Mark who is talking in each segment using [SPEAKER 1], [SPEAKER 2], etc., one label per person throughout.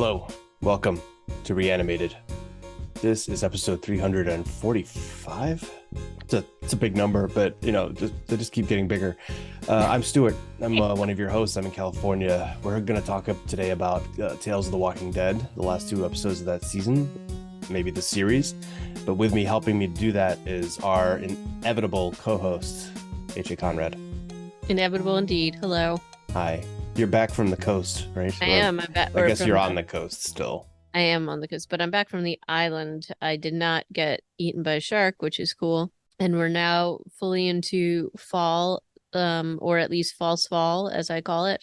[SPEAKER 1] Hello, welcome to Reanimated. This is episode 345. It's a big number, but they just keep getting bigger. I'm Stuart. I'm one of your hosts. I'm in California. We're going to talk today about Tales of the Walking Dead, the last two episodes of that season, maybe the series. But with me, helping me do that, is our inevitable co-host, H.A. Conrad.
[SPEAKER 2] Inevitable indeed. Hello.
[SPEAKER 1] Hi. You're back from the coast, right?
[SPEAKER 2] I am. I'm back.
[SPEAKER 1] I guess you're on the coast still.
[SPEAKER 2] I am on the coast, but I'm back from the island. I did not get eaten by a shark, which is cool. And we're now fully into fall, or at least false fall, as I call it.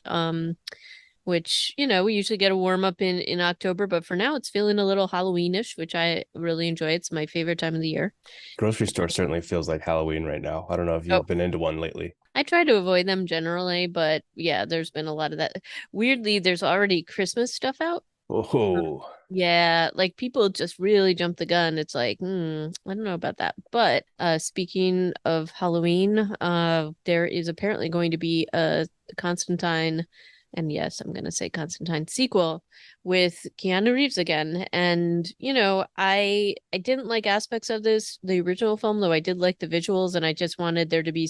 [SPEAKER 2] Which, we usually get a warm up in October, but for now it's feeling a little Halloweenish, which I really enjoy. It's my favorite time of the year.
[SPEAKER 1] Grocery store certainly feels like Halloween right now. I don't know if you've been into one lately.
[SPEAKER 2] I try to avoid them generally, but yeah, there's been a lot of that. Weirdly, there's already Christmas stuff out.
[SPEAKER 1] Oh,
[SPEAKER 2] Yeah, like people just really jump the gun. It's like, I don't know about that. But speaking of Halloween, there is apparently going to be a Constantine, and yes, I'm gonna say Constantine sequel with Keanu Reeves again. And I didn't like aspects of the original film, though I did like the visuals, and I just wanted there to be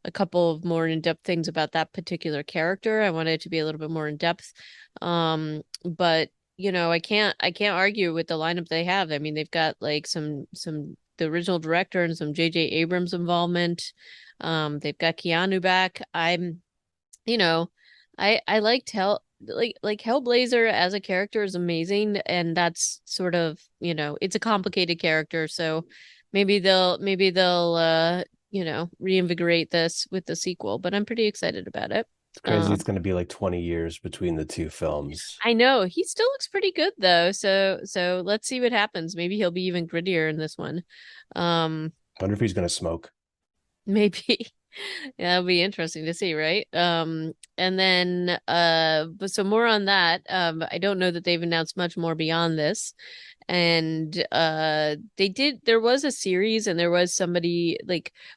[SPEAKER 2] a couple of more in-depth things about that particular character. I wanted it to be a little bit more in depth. But I can't argue with the lineup they have. I mean, they've got like the original director and some J.J. Abrams involvement. They've got Keanu back. I liked Hellblazer as a character is amazing, and that's sort of, it's a complicated character, so maybe they'll reinvigorate this with the sequel, but I'm pretty excited about it.
[SPEAKER 1] it's crazy. It's going to be like 20 years between the two films.
[SPEAKER 2] I know he still looks pretty good though, so let's see what happens. Maybe he'll be even grittier in this one.
[SPEAKER 1] I wonder if he's going to smoke.
[SPEAKER 2] Maybe. Yeah, it'll be interesting to see, right? And then but so more on that. I don't know that they've announced much more beyond this. And there was a series and there was somebody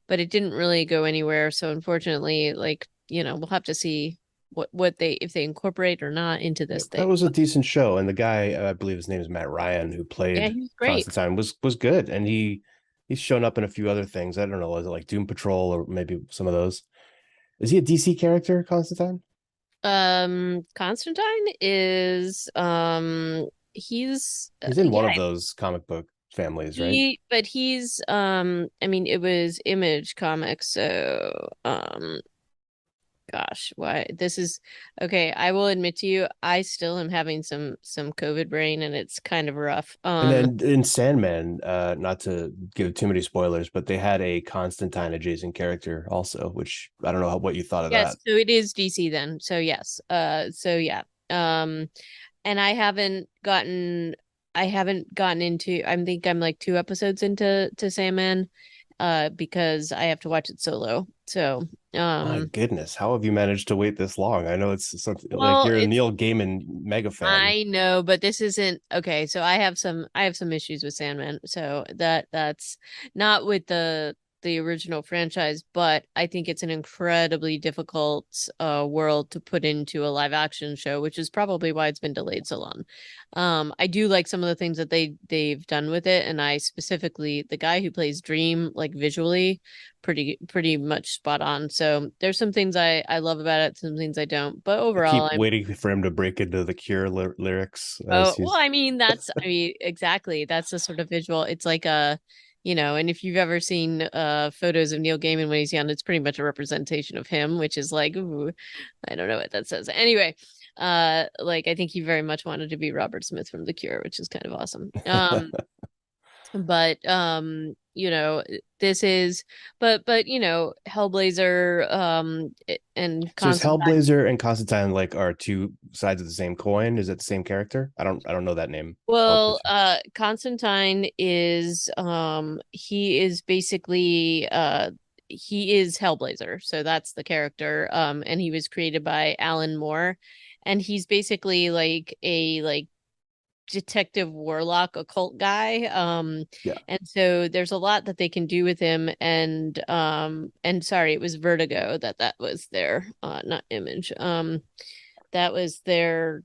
[SPEAKER 2] but it didn't really go anywhere. So unfortunately, we'll have to see if they incorporate or not into this thing.
[SPEAKER 1] That was a decent show, and the guy, I believe his name is Matt Ryan, who played Constantine, was good, and he's shown up in a few other things. I don't know, is it like Doom Patrol or maybe some of those? Is he a DC character, Constantine?
[SPEAKER 2] Constantine is he's
[SPEAKER 1] in one of those comic book families, right?
[SPEAKER 2] But he's I mean, it was Image Comics, so gosh, why this is okay. I will admit to you, I still am having some COVID brain, and it's kind of rough.
[SPEAKER 1] And then in Sandman, not to give too many spoilers, but they had a Constantine adjacent character also, which I don't know what you thought of that.
[SPEAKER 2] So it is DC then. So yes. So yeah. And I haven't gotten into. I think I'm like 2 episodes into Sandman, because I have to watch it solo. So
[SPEAKER 1] my goodness, how have you managed to wait this long? I know it's something like you're a Neil Gaiman mega fan.
[SPEAKER 2] I know, but this isn't okay. So I have some issues with Sandman. So that's not with the original franchise, but I think it's an incredibly difficult world to put into a live action show, which is probably why it's been delayed so long. I do like some of the things that they've done with it, and I specifically the guy who plays Dream, like visually, pretty much spot on. So there's some things I love about it, some things I don't, but overall,
[SPEAKER 1] I'm waiting for him to break into the Cure lyrics.
[SPEAKER 2] Well, I mean, exactly. That's the sort of visual. It's like and if you've ever seen photos of Neil Gaiman when he's young, it's pretty much a representation of him, which is like, ooh, I don't know what that says. Anyway, I think he very much wanted to be Robert Smith from The Cure, which is kind of awesome. But this is Hellblazer and
[SPEAKER 1] so is Hellblazer and Constantine are two sides of the same coin? Is it the same character? I don't know that name.
[SPEAKER 2] Well, Constantine is he is basically he is Hellblazer, so that's the character, and he was created by Alan Moore, and he's basically like a detective warlock occult guy, and so there's a lot that they can do with him, and sorry, it was Vertigo that was their not Image, that was their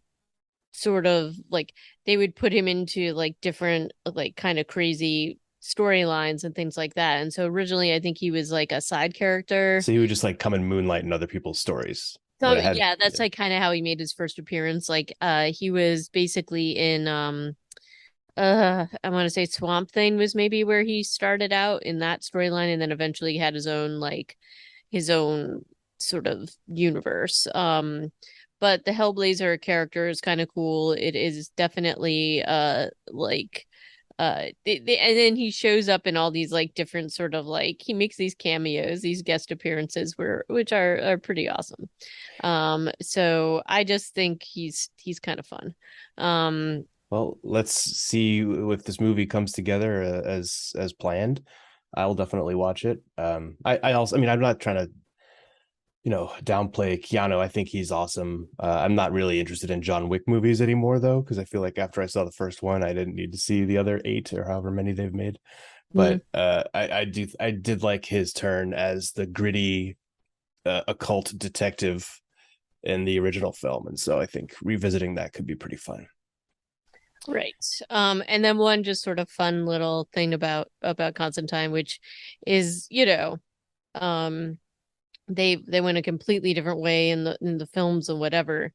[SPEAKER 2] sort of like they would put him into like different like kind of crazy storylines and things like that. And so originally I think he was like a side character.
[SPEAKER 1] So he would just like come and moonlight in other people's stories,
[SPEAKER 2] So
[SPEAKER 1] but it had
[SPEAKER 2] yeah,
[SPEAKER 1] yeah.
[SPEAKER 2] that's like kind of how he made his first appearance. Like he was basically in I want to say Swamp Thing was maybe where he started out in that storyline, and then eventually had his own like his own sort of universe. But the Hellblazer character is kind of cool. It is definitely like and then he shows up in all these like different sort of like he makes these cameos, these guest appearances where which are pretty awesome. So I just think he's kind of fun. Um
[SPEAKER 1] Well, let's see if this movie comes together as planned. I'll definitely watch it. I also, I mean, I'm not trying to, downplay Keanu. I think he's awesome. I'm not really interested in John Wick movies anymore, though, because I feel like after I saw the first one, I didn't need to see the other eight or however many they've made.
[SPEAKER 2] mm,
[SPEAKER 1] But I did like his turn as the gritty occult detective in the original film, and so I think revisiting that could be pretty fun.
[SPEAKER 2] right. And then one just sort of fun little thing about Constantine, which is, um they went a completely different way in the films and whatever.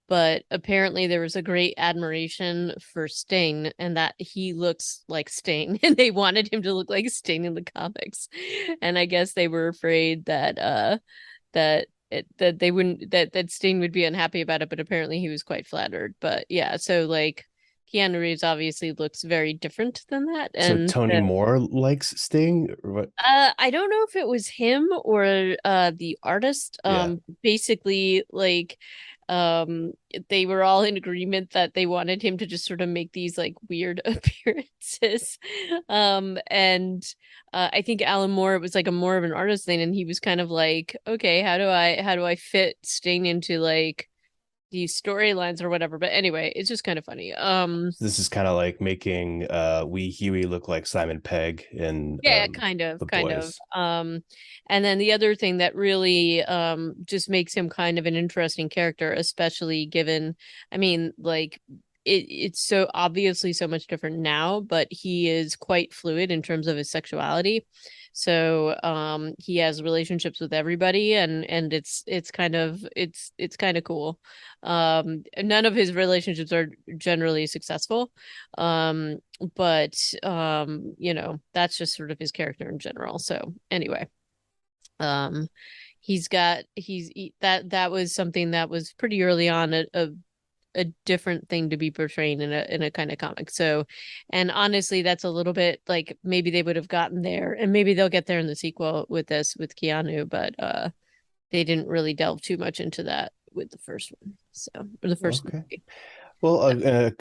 [SPEAKER 2] But apparently there was a great admiration for Sting and that he looks like Sting and they wanted him to look like Sting in the comics. And I guess they were afraid that that they wouldn't that Sting would be unhappy about it, but apparently he was quite flattered. But yeah, so like Keanu Reeves obviously looks very different than that.
[SPEAKER 1] So
[SPEAKER 2] And
[SPEAKER 1] Tony Moore likes Sting, or what?
[SPEAKER 2] I don't know if it was him or the artist.
[SPEAKER 1] Yeah.
[SPEAKER 2] Basically like um they were all in agreement that they wanted him to just sort of make these like weird appearances. And I think Alan Moore it was like a more of an artist thing and he was kind of like, okay, how do I fit Sting into like these storylines or whatever. But anyway, it's just kind of funny.
[SPEAKER 1] So this is kind of like making Wee Huey look like Simon Pegg in
[SPEAKER 2] Yeah, kind of,
[SPEAKER 1] The
[SPEAKER 2] kind of.
[SPEAKER 1] Boys.
[SPEAKER 2] And then the other thing that really just makes him kind of an interesting character, especially given, I mean, like it's so obviously so much different now, but he is quite fluid in terms of his sexuality. So he has relationships with everybody and it's kind of cool. None of his relationships are generally successful. Um but that's just sort of his character in general. So anyway, um that was something that was pretty early on a different thing to be portrayed in a kind of comic. So and honestly that's a little bit like maybe they would have gotten there and maybe they'll get there in the sequel with this with Keanu, but they didn't really delve too much into that with the first one. So or the first
[SPEAKER 1] Okay.
[SPEAKER 2] movie.
[SPEAKER 1] Well,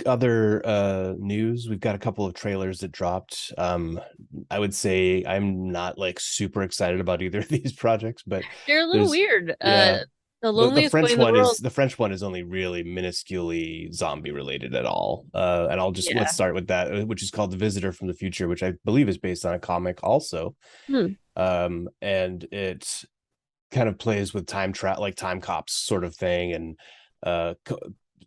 [SPEAKER 1] other news, we've got a couple of trailers that dropped. I would say I'm not like super excited about either of these projects, but
[SPEAKER 2] They're a little
[SPEAKER 1] there's
[SPEAKER 2] weird.
[SPEAKER 1] yeah,
[SPEAKER 2] The
[SPEAKER 1] the
[SPEAKER 2] loneliest boy
[SPEAKER 1] French
[SPEAKER 2] in the
[SPEAKER 1] one is
[SPEAKER 2] world.
[SPEAKER 1] the French one is only really minusculely zombie related at all. And let's
[SPEAKER 2] Yeah.
[SPEAKER 1] start with that, which is called The Visitor from the Future, which I believe is based on a comic also.
[SPEAKER 2] Hmm.
[SPEAKER 1] And it kind of plays with time cops sort of thing, and uh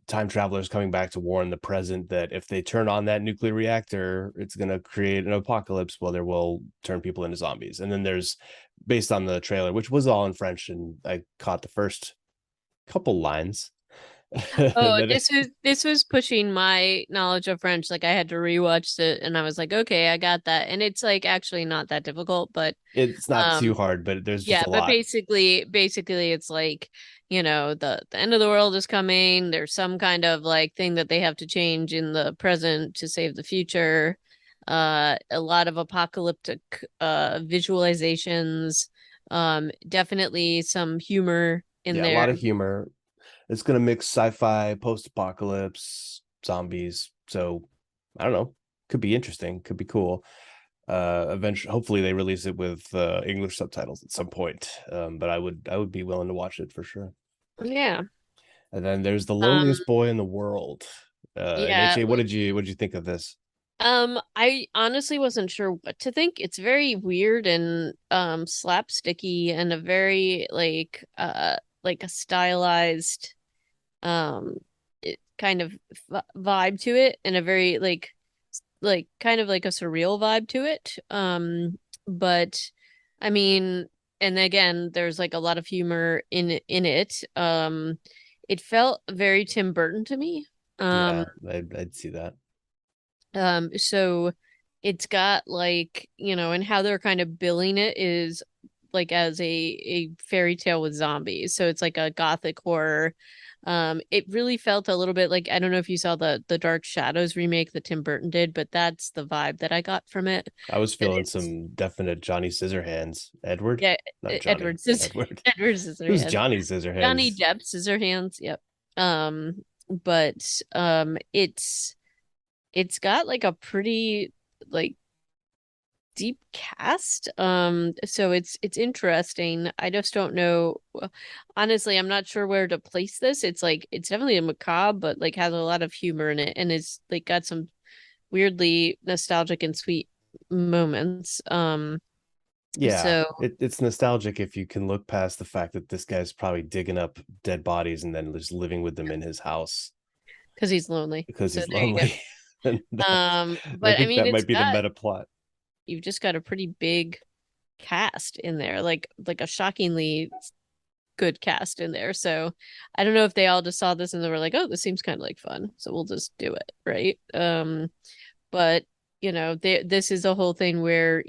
[SPEAKER 1] time travelers coming back to warn the present that if they turn on that nuclear reactor, it's going to create an apocalypse. Well, there will turn people into zombies. And then there's, based on the trailer, which was all in French, and I caught the first couple lines.
[SPEAKER 2] Oh,
[SPEAKER 1] that
[SPEAKER 2] this was pushing my knowledge of French. Like I had to rewatch it and I was like, okay, I got that. And it's like actually not that difficult, but
[SPEAKER 1] it's not too
[SPEAKER 2] um
[SPEAKER 1] hard, but there's just
[SPEAKER 2] yeah,
[SPEAKER 1] a
[SPEAKER 2] but
[SPEAKER 1] lot.
[SPEAKER 2] basically it's like, the end of the world is coming. There's some kind of like thing that they have to change in the present to save the future. A lot of apocalyptic visualizations. Definitely some humor in
[SPEAKER 1] Yeah, a
[SPEAKER 2] there.
[SPEAKER 1] lot of humor. It's going to mix sci-fi, post-apocalypse, zombies. So I don't know, could be interesting, could be cool. Eventually, hopefully they release it with English subtitles at some point. But I would be willing to watch it for sure.
[SPEAKER 2] Yeah.
[SPEAKER 1] And then there's The
[SPEAKER 2] Um,
[SPEAKER 1] Loneliest Boy in the World. And
[SPEAKER 2] yeah,
[SPEAKER 1] HA, what did you think of this?
[SPEAKER 2] I honestly wasn't sure what to think. It's very weird and slapsticky and a very like a stylized um kind of vibe to it, and a very like kind of like a surreal vibe to it. But I mean, and again, there's like a lot of humor in it. It felt very Tim Burton to me. Um,
[SPEAKER 1] Yeah, I'd see that.
[SPEAKER 2] so it's got like, and how they're kind of billing it is like as a fairy tale with zombies. So it's like a gothic horror. It really felt a little bit like, I don't know if you saw the Dark Shadows remake that Tim Burton did, but that's the vibe that I got from it.
[SPEAKER 1] I was
[SPEAKER 2] And
[SPEAKER 1] feeling
[SPEAKER 2] it's
[SPEAKER 1] some definite Johnny Scissorhands. Edward?
[SPEAKER 2] yeah,
[SPEAKER 1] Not Johnny.
[SPEAKER 2] Edward Scis
[SPEAKER 1] Edward.
[SPEAKER 2] Edward
[SPEAKER 1] Who's
[SPEAKER 2] Scissorhands.
[SPEAKER 1] Johnny
[SPEAKER 2] Johnny
[SPEAKER 1] Scissorhands?
[SPEAKER 2] Depp Scissorhands, yep. But it's got like a pretty like deep cast. So it's interesting. I just don't know. Honestly, I'm not sure where to place this. It's like it's definitely a macabre, but like has a lot of humor in it and is like got some weirdly nostalgic and sweet moments.
[SPEAKER 1] Yeah,
[SPEAKER 2] So
[SPEAKER 1] it's nostalgic if you can look past the fact that this guy's probably digging up dead bodies and then just living with them in his house
[SPEAKER 2] because he's lonely.
[SPEAKER 1] because
[SPEAKER 2] So
[SPEAKER 1] he's
[SPEAKER 2] there you go.
[SPEAKER 1] lonely. And I
[SPEAKER 2] But I
[SPEAKER 1] think
[SPEAKER 2] mean
[SPEAKER 1] that
[SPEAKER 2] it's
[SPEAKER 1] might be the
[SPEAKER 2] got
[SPEAKER 1] meta plot.
[SPEAKER 2] you've just got a pretty big cast in there, like a shockingly good cast in there. So I don't know if they all just saw this and they were like, "Oh, this seems kind of like fun, so we'll just do it," right? But this is a whole thing where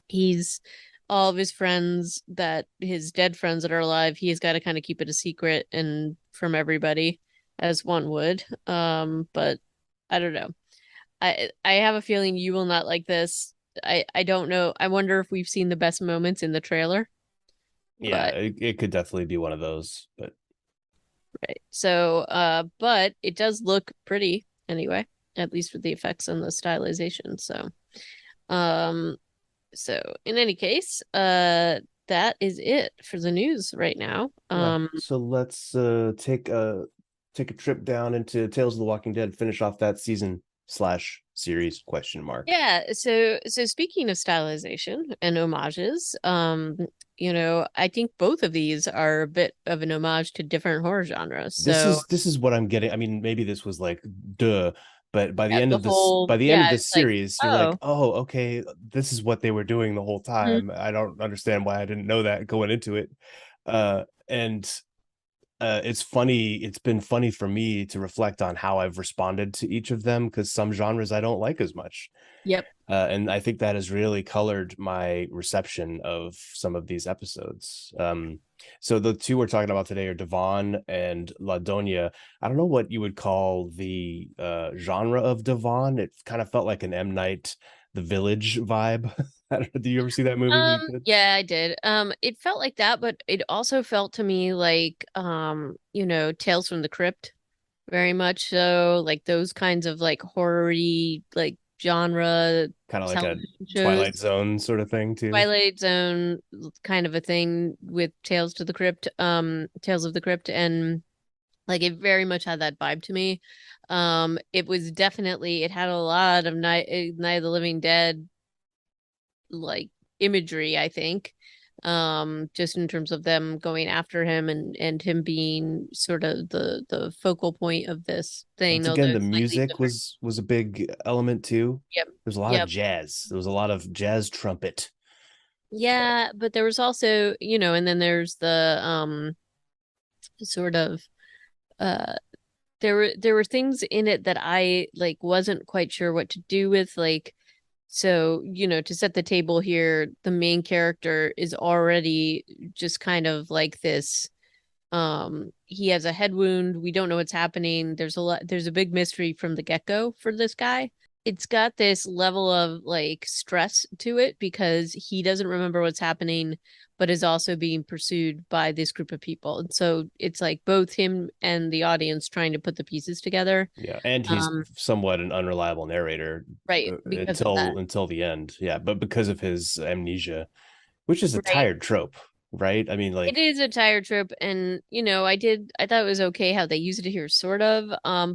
[SPEAKER 2] he's all of his friends that his dead friends that are alive. He's got to kind of keep it a secret and from everybody, as one would. But I don't know. I have a feeling you will not like this. I don't know. I wonder if we've seen the best moments in the trailer,
[SPEAKER 1] Yeah,
[SPEAKER 2] but
[SPEAKER 1] it could definitely be one of those, but
[SPEAKER 2] right. So, but it does look pretty anyway, at least with the effects and the stylization. Um, so in any case, that is it for the news right now.
[SPEAKER 1] yeah. So let's take a trip down into Tales of the Walking Dead, finish off that season slash series question mark.
[SPEAKER 2] Yeah, so speaking of stylization and homages, I think both of these are a bit of an homage to different horror genres. So
[SPEAKER 1] This is what I'm getting. I mean, maybe this was like duh, but
[SPEAKER 2] yeah, the whole
[SPEAKER 1] by the end of
[SPEAKER 2] yeah,
[SPEAKER 1] this
[SPEAKER 2] it's like,
[SPEAKER 1] series, you're like,
[SPEAKER 2] oh,
[SPEAKER 1] oh, okay, this is what they were doing the whole
[SPEAKER 2] mhm,
[SPEAKER 1] time. I don't understand why I didn't know that going into it. And it's funny. It's been funny for me to reflect on how I've responded to each of them because some genres I don't like as much.
[SPEAKER 2] yep.
[SPEAKER 1] And I think that has really colored my reception of some of these episodes. So the two we're talking about today are Davon and La Doña. I don't know what you would call the genre of Davon. It kind of felt like an M. Night, The Village vibe. I don't know, do you ever see that movie when you could?
[SPEAKER 2] Yeah, I did. It felt like that, but it also felt to me like Tales from the Crypt, very much so, like those kinds of like horror-y, like genre
[SPEAKER 1] Kind of like a
[SPEAKER 2] television
[SPEAKER 1] Twilight
[SPEAKER 2] shows.
[SPEAKER 1] Zone sort of thing too.
[SPEAKER 2] Twilight Zone kind of a thing with Tales of the Crypt, and like it very much had that vibe to me. It was definitely it had a lot of Night of the Living Dead like imagery, I think. Just in terms of them going after him and him being sort of the focal point of this thing,
[SPEAKER 1] Once
[SPEAKER 2] although
[SPEAKER 1] again, the
[SPEAKER 2] it's slightly
[SPEAKER 1] music
[SPEAKER 2] different.
[SPEAKER 1] was a big element too.
[SPEAKER 2] Yep.
[SPEAKER 1] There's a lot of
[SPEAKER 2] Yep.
[SPEAKER 1] jazz. There was a lot of jazz trumpet.
[SPEAKER 2] Yeah, but there was also, and then there's the sort of uh there were things in it that I like wasn't quite sure what to do with, like, so to set the table here, the main character is already just kind of like this. He has a head wound. We don't know what's happening. There's a big mystery from the get-go for this guy. It's got this level of like stress to it because he doesn't remember what's happening, but is also being pursued by this group of people. And so it's like both him and the audience trying to put the pieces together.
[SPEAKER 1] Yeah, and he's
[SPEAKER 2] Um,
[SPEAKER 1] somewhat an unreliable narrator
[SPEAKER 2] right, because of that.
[SPEAKER 1] until the end. Yeah, but because of his amnesia, which is a
[SPEAKER 2] Right.
[SPEAKER 1] tired trope, right? I mean,
[SPEAKER 2] It
[SPEAKER 1] like,
[SPEAKER 2] is a tire trip, and I thought it was okay how they used it here, sort of.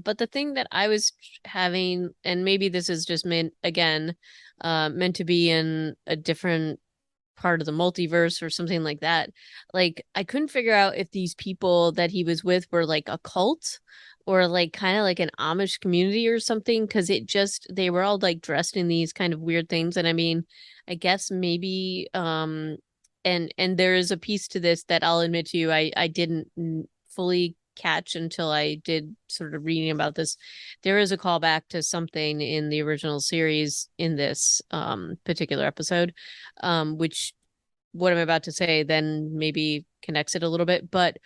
[SPEAKER 2] But the thing that I was having, and maybe this is just meant again, meant to be in a different part of the multiverse or something like that. Like I couldn't figure out if these people that he was with were like a cult or like kind of like an Amish community or something, because it just they were all like dressed in these kind of weird things. And I mean, I guess maybe and there is a piece to this that I'll admit to you I didn't fully catch until I did sort of reading about this. There is a callback to something in the original series in this particular episode, which what I'm about to say then maybe connects it a little bit, but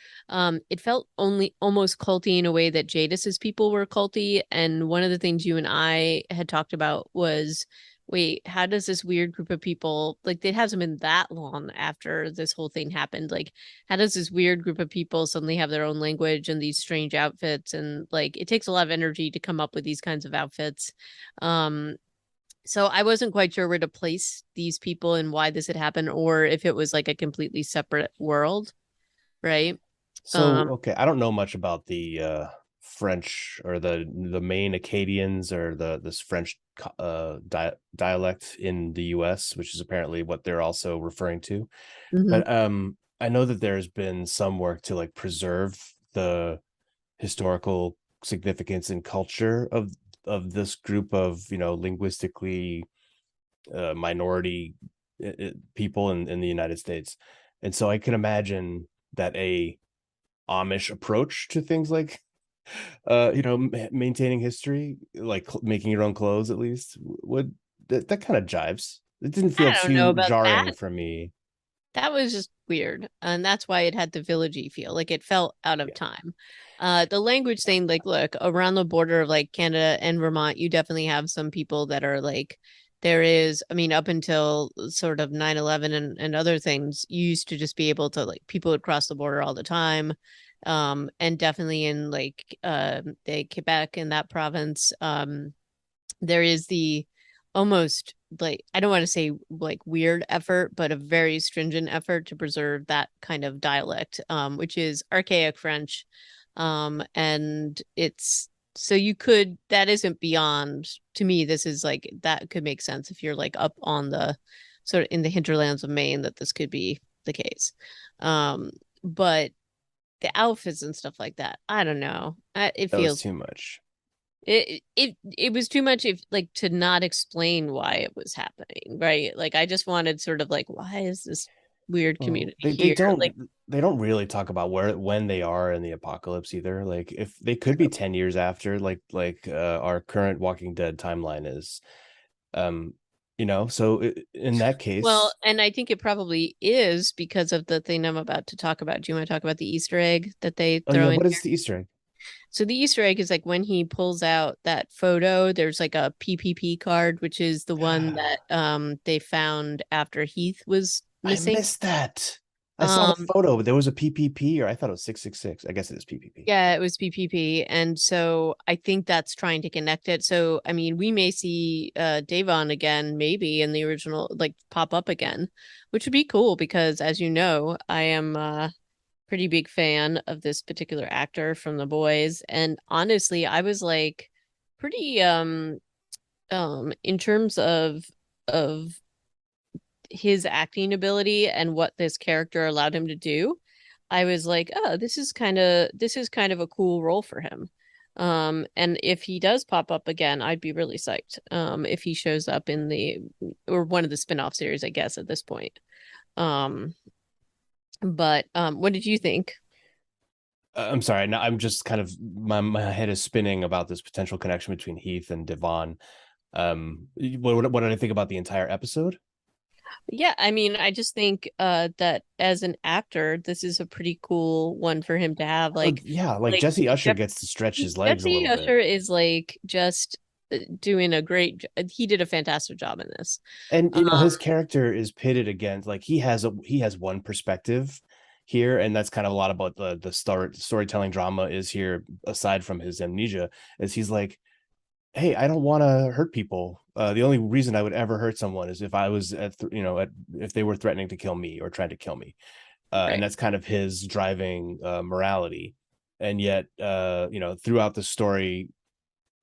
[SPEAKER 2] it felt only almost culty in a way that Jadis's people were culty. And one of the things you and I had talked about was, wait, how does this weird group of people, like it hasn't been that long after this whole thing happened, like how does this weird group of people suddenly have their own language and these strange outfits, and like it takes a lot of energy to come up with these kinds of outfits. um so I wasn't quite sure where to place these people and why this had happened, or if it was like a completely separate world, right?
[SPEAKER 1] So
[SPEAKER 2] Um,
[SPEAKER 1] okay, I don't know much about the French or the main Acadians or the this French dialect in the US, which is apparently what they're also referring to.
[SPEAKER 2] mhm.
[SPEAKER 1] But I know that there's been some work to like preserve the historical significance and culture of this group of, you know, linguistically minority people in the United States. And so I can imagine that a Amish approach to things like you know, maintaining history, like making your own clothes at least, would that kind of jives. It didn't feel
[SPEAKER 2] I don't know
[SPEAKER 1] too
[SPEAKER 2] about
[SPEAKER 1] jarring
[SPEAKER 2] that.
[SPEAKER 1] for me.
[SPEAKER 2] That was just weird. And that's why it had the villagey feel. Like it felt out of
[SPEAKER 1] Yeah.
[SPEAKER 2] time. The language thing, like, look, around the border of like Canada and Vermont, you definitely have some people that are like, there is, I mean, up until sort of 9/11 and other things, you used to just be able to like people would cross the border all the time. And definitely in like the Quebec in that province, there is the almost like I don't want to say like weird effort, but a very stringent effort to preserve that kind of dialect, which is archaic French. And it's so you could that isn't beyond to me, this is like that could make sense if you're like up on the sort of in the hinterlands of Maine that this could be the case. But the outfits and stuff like that, I don't know. It
[SPEAKER 1] That was
[SPEAKER 2] feels
[SPEAKER 1] too much.
[SPEAKER 2] it was too much if like to not explain why it was happening, right? Like I just wanted sort of like why is this weird
[SPEAKER 1] Well,
[SPEAKER 2] community
[SPEAKER 1] they
[SPEAKER 2] here?
[SPEAKER 1] don't
[SPEAKER 2] Like
[SPEAKER 1] they don't really talk about where when they are in the apocalypse either. Like if they could be 10 years after, our current Walking Dead timeline is. Um, you know, so in that
[SPEAKER 2] well,
[SPEAKER 1] case,
[SPEAKER 2] and I think it probably is because of the thing I'm about to talk about. Do you want to talk about the Easter egg that they
[SPEAKER 1] oh yeah,
[SPEAKER 2] throw in
[SPEAKER 1] what is
[SPEAKER 2] here?
[SPEAKER 1] the Easter egg?
[SPEAKER 2] So the Easter egg is like when he pulls out that photo, there's like a PPP card, which is the one that they found after Heath was
[SPEAKER 1] I
[SPEAKER 2] missing.
[SPEAKER 1] missed that. I saw the
[SPEAKER 2] Um
[SPEAKER 1] photo, but there was a PPP, or I thought it was 666. I guess it is PPP.
[SPEAKER 2] Yeah, it was PPP. And so I think that's trying to connect it. So, I mean, we may see Davon again, maybe in the original, like pop up again, which would be cool because, as you know, I am a pretty big fan of this particular actor from The Boys. And honestly, I was like pretty in terms of his acting ability and what this character allowed him to do. I was like, oh, this is kind of a cool role for him. And if he does pop up again, I'd be really psyched. If he shows up in the or one of the spin-off series, I guess at this point. Um, but what did you think?
[SPEAKER 1] I'm sorry. No, I'm just kind of my head is spinning about this potential connection between Heath and Devon. What did I think about the entire episode?
[SPEAKER 2] Yeah, I mean, I just think that as an actor, this is a pretty cool one for him to have.
[SPEAKER 1] Yeah, like
[SPEAKER 2] Like
[SPEAKER 1] Jesse Usher gets to stretch his legs a
[SPEAKER 2] Jesse
[SPEAKER 1] little bit.
[SPEAKER 2] Usher is like just doing a he did a fantastic job in this.
[SPEAKER 1] And
[SPEAKER 2] Um,
[SPEAKER 1] you know, his character is pitted against, like he has one perspective here, and that's kind of a lot about the storytelling drama is here, aside from his amnesia, is he's like, hey, I don't want to hurt people. The only reason I would ever hurt someone is if I was if they were threatening to kill me or trying to kill me. And
[SPEAKER 2] right.
[SPEAKER 1] that's kind of his driving morality. And yet, you know, throughout the story,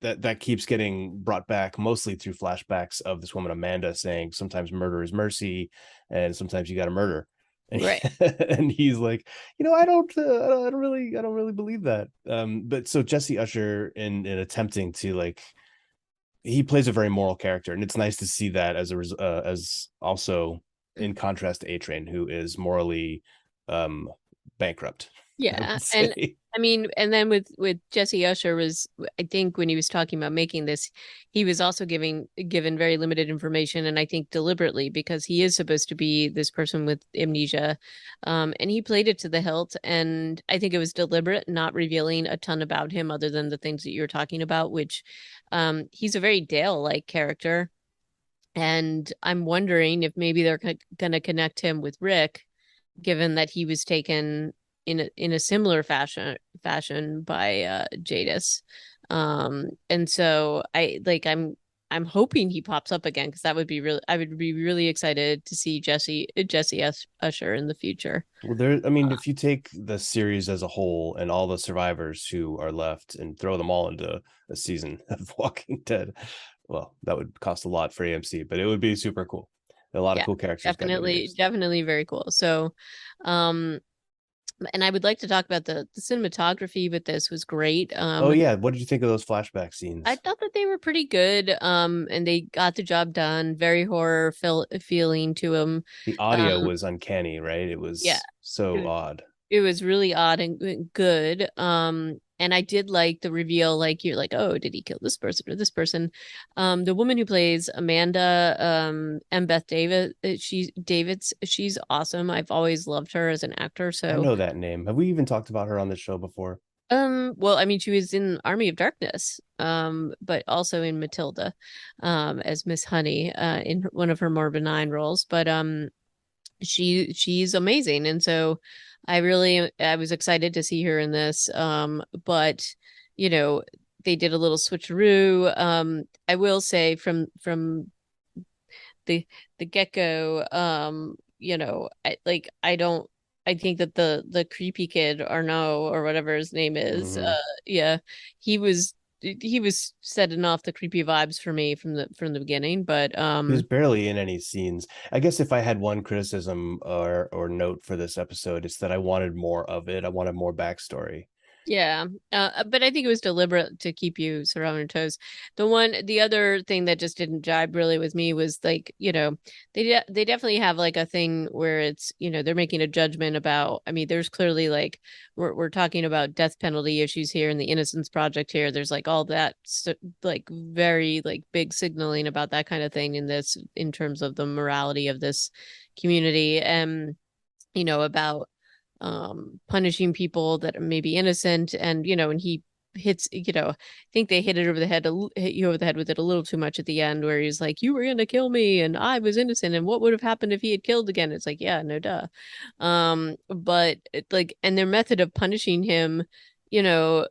[SPEAKER 1] that keeps getting brought back mostly through flashbacks of this woman Amanda saying sometimes murder is mercy, and sometimes you got to murder. And,
[SPEAKER 2] Right.
[SPEAKER 1] and he's like, I don't really believe that. But so Jesse Usher in attempting to like, he plays a very moral character, and it's nice to see that as also in contrast to A Train, who is morally um bankrupt. I
[SPEAKER 2] Yeah,
[SPEAKER 1] would
[SPEAKER 2] and
[SPEAKER 1] say.
[SPEAKER 2] I mean, and then with Jesse Usher was, I think when he was talking about making this, he was also given very limited information, and I think deliberately because he is supposed to be this person with amnesia, and he played it to the hilt, and I think it was deliberate, not revealing a ton about him other than the things that you're talking about, which, he's a very Dale-like character, and I'm wondering if maybe they're going to connect him with Rick, given that he was taken in a similar fashion by Jadis. And so I'm hoping he pops up again because that would be really, I would be really excited to see Jesse Usher in the future.
[SPEAKER 1] Well, there, I mean, if you take the series as a whole and all the survivors who are left and throw them all into a season of Walking Dead, well, that would cost a lot for AMC, but it would be super cool. A lot of
[SPEAKER 2] Yeah,
[SPEAKER 1] cool characters got
[SPEAKER 2] definitely,
[SPEAKER 1] introduced.
[SPEAKER 2] definitely very cool. So, um, and I would like to talk about the cinematography with this was great.
[SPEAKER 1] Oh yeah, what did you think of those flashback
[SPEAKER 2] I
[SPEAKER 1] scenes?
[SPEAKER 2] thought that they were pretty good. And they got the job done. Very horror feeling to them.
[SPEAKER 1] The audio
[SPEAKER 2] Um,
[SPEAKER 1] was uncanny, right? It
[SPEAKER 2] yeah,
[SPEAKER 1] was
[SPEAKER 2] it
[SPEAKER 1] so
[SPEAKER 2] was
[SPEAKER 1] odd.
[SPEAKER 2] it was really odd and good. And I did like the reveal. Like you're like, oh, did he kill this person or this person? The woman who plays Amanda, and Beth David, she's awesome. I've always loved her as an actor.
[SPEAKER 1] I
[SPEAKER 2] So
[SPEAKER 1] know that name. Have we even talked about her on this show before?
[SPEAKER 2] well, I mean, she was in Army of Darkness, but also in Matilda, as Miss Honey, in one of her more benign roles. But she's amazing, and so I was excited to see her in this. But you know, they did a little switcheroo. I will say from the get-go, I don't, I think that the creepy kid Arnaud or whatever his name is,
[SPEAKER 1] Hmm.
[SPEAKER 2] yeah, he was he was setting off the creepy vibes for me from the beginning. But
[SPEAKER 1] He was barely in any scenes. I guess if I had one criticism or note for this episode, it's that I wanted more of it. I wanted more backstory.
[SPEAKER 2] yeah, but I think it was deliberate to keep you sort of on your toes. The other thing that just didn't jibe really with me was like, they definitely have like a thing where it's, they're making a judgment about. I mean, there's clearly like we're talking about death penalty issues here and the Innocence Project here. There's like all that like very like big signaling about that kind of thing in this in terms of the morality of this community, and about punishing people that may be innocent, and and he hits, I think they hit you over the head with it a little too much at the end, where he's like, you were gonna kill me and I was innocent, and what would have happened if he had killed again? It's like, yeah, no duh. But like, and their method of punishing him, you know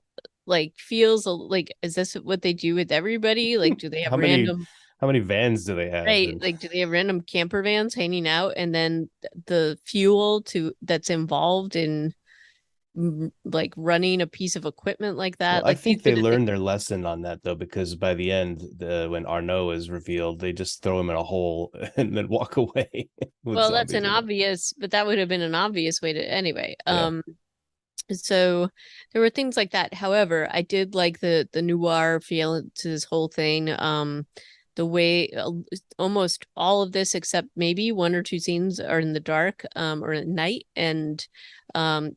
[SPEAKER 2] like feels like, is this what they do with everybody? Like, do they have
[SPEAKER 1] How many
[SPEAKER 2] random,
[SPEAKER 1] how many vans do they have?
[SPEAKER 2] right,
[SPEAKER 1] And
[SPEAKER 2] like, do they have random camper vans hanging out, and then the fuel to that's involved in like running a piece of equipment like
[SPEAKER 1] well,
[SPEAKER 2] that?
[SPEAKER 1] I
[SPEAKER 2] Like, these
[SPEAKER 1] think
[SPEAKER 2] are
[SPEAKER 1] they
[SPEAKER 2] the things.
[SPEAKER 1] learned their lesson on that though, because by the end, when Arnaud is revealed, they just throw him in a hole and then walk away with
[SPEAKER 2] Well, that's an
[SPEAKER 1] zombies in it.
[SPEAKER 2] obvious, but that would have been an obvious way to anyway.
[SPEAKER 1] Yeah.
[SPEAKER 2] So there were things like that. However, I did like the noir feel to this whole thing. The way, almost all of this, except maybe one or two scenes, are in the dark, or at night, and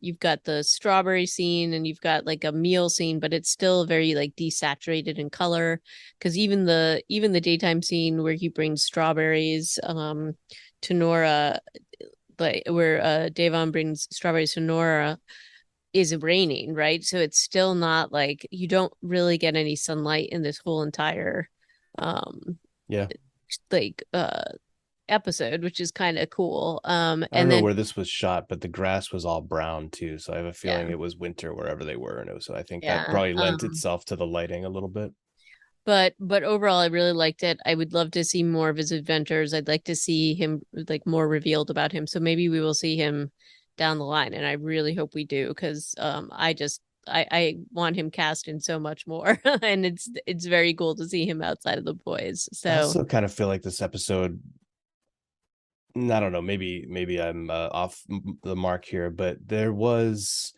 [SPEAKER 2] you've got the strawberry scene, and you've got like a meal scene, but it's still very like desaturated in color, because even the daytime scene where he brings strawberries to Nora, like where Davon brings strawberries to Nora, is raining, right? So it's still not like, you don't really get any sunlight in this whole entire um
[SPEAKER 1] Yeah.
[SPEAKER 2] like episode, which is kind of cool.
[SPEAKER 1] I don't
[SPEAKER 2] And
[SPEAKER 1] know
[SPEAKER 2] then
[SPEAKER 1] where this was shot, but the grass was all brown too. So I have a
[SPEAKER 2] yeah,
[SPEAKER 1] feeling it was winter wherever they were. And so I think that
[SPEAKER 2] yeah.
[SPEAKER 1] probably lent itself to the lighting a little bit.
[SPEAKER 2] But overall I really liked it. I would love to see more of his adventures. I'd like to see him, like, more revealed about him. So maybe we will see him down the line, and I really hope we do, because I just I want him cast in so much more, and it's very cool to see him outside of the boys.
[SPEAKER 1] I
[SPEAKER 2] So
[SPEAKER 1] also kind of feel like this episode, I don't know, maybe I'm off the mark here, but it's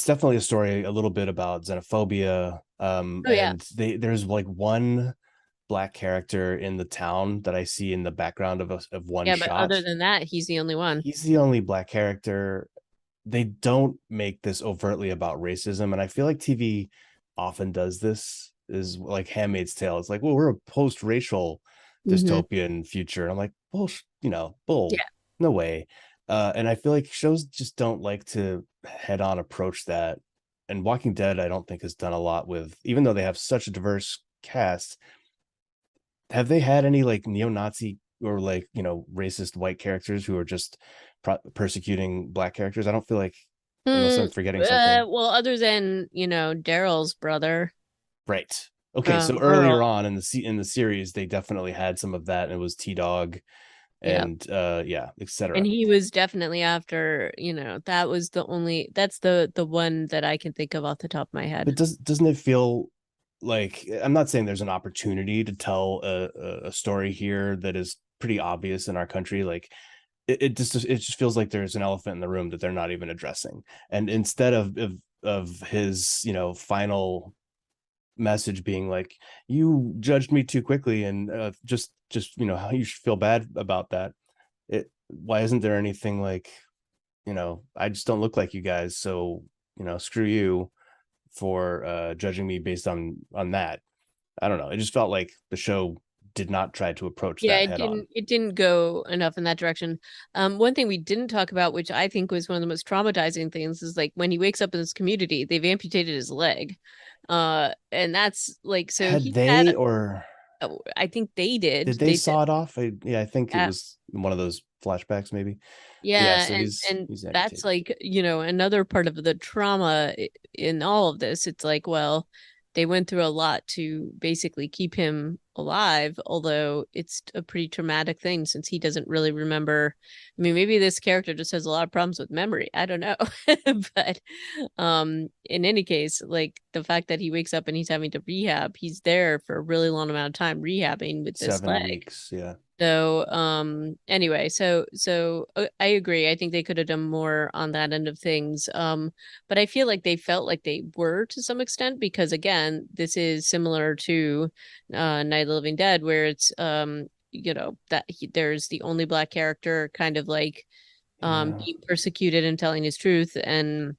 [SPEAKER 1] definitely a story a little bit about xenophobia.
[SPEAKER 2] oh yeah,
[SPEAKER 1] And there's like one black character in the town that I see in the background of one
[SPEAKER 2] yeah, but other
[SPEAKER 1] shot.
[SPEAKER 2] than that, he's the only one.
[SPEAKER 1] He's the only black character. They don't make this overtly about racism, and I feel like TV often does this. Is like Handmaid's Tale. It's like, well, we're a post-racial
[SPEAKER 2] Hmm.
[SPEAKER 1] dystopian future, and I'm like, bull,
[SPEAKER 2] Yeah,
[SPEAKER 1] no way. And I feel like shows just don't like to head on approach that. And Walking Dead, I don't think has done a lot with, even though they have such a diverse cast. Have they had any like neo-Nazi or like racist white characters who are just persecuting black characters? I don't feel like, unless I'm forgetting something.
[SPEAKER 2] well, other than Daryl's brother
[SPEAKER 1] Right. Okay, so
[SPEAKER 2] from
[SPEAKER 1] earlier
[SPEAKER 2] Earl,
[SPEAKER 1] on in the series, they definitely had some of that, and it was T Dog
[SPEAKER 2] yeah.
[SPEAKER 1] and yeah,
[SPEAKER 2] And
[SPEAKER 1] etc.
[SPEAKER 2] he was definitely after, that was that's the one that I can think of off the top of my
[SPEAKER 1] But
[SPEAKER 2] head.
[SPEAKER 1] doesn't it feel like, I'm not saying there's an opportunity to tell a story here that is pretty obvious in our country, like it just feels like there's an elephant in the room that they're not even addressing. And instead of his final message being like, you judged me too quickly, and just how you should feel bad about that, why isn't there anything like, I just don't look like you guys, so screw you for judging me based on that. I don't know, it just felt like the show did not try to approach
[SPEAKER 2] Yeah,
[SPEAKER 1] that
[SPEAKER 2] it
[SPEAKER 1] head on.
[SPEAKER 2] didn't go enough in that direction. One thing we didn't talk about, which I think was one of the most traumatizing things, is like when he wakes up in this community, they've amputated his leg. And that's like, so
[SPEAKER 1] Had
[SPEAKER 2] he's had,
[SPEAKER 1] they, or
[SPEAKER 2] I think they did.
[SPEAKER 1] did they
[SPEAKER 2] They did.
[SPEAKER 1] saw it off? Yeah, I think it
[SPEAKER 2] uh,
[SPEAKER 1] was one of those flashbacks maybe. Yeah,
[SPEAKER 2] Yeah,
[SPEAKER 1] so
[SPEAKER 2] and
[SPEAKER 1] he's
[SPEAKER 2] and
[SPEAKER 1] he's
[SPEAKER 2] that's
[SPEAKER 1] amputated.
[SPEAKER 2] like, another part of the trauma in all of this. It's like, well, they went through a lot to basically keep him alive, although it's a pretty traumatic thing since he doesn't really remember. I mean, maybe this character just has a lot of problems with memory. I don't know. But in any case, like the fact that he wakes up and he's having to rehab, he's there for a really long amount of time rehabbing with this leg.
[SPEAKER 1] 7 weeks, yeah.
[SPEAKER 2] So, anyway, I agree. I think they could have done more on that end of things. But I feel like they felt like they were to some extent because again, this is similar to Night of the Living Dead, where it's there's the only black character kind of like
[SPEAKER 1] Yeah,
[SPEAKER 2] being persecuted and telling his truth, and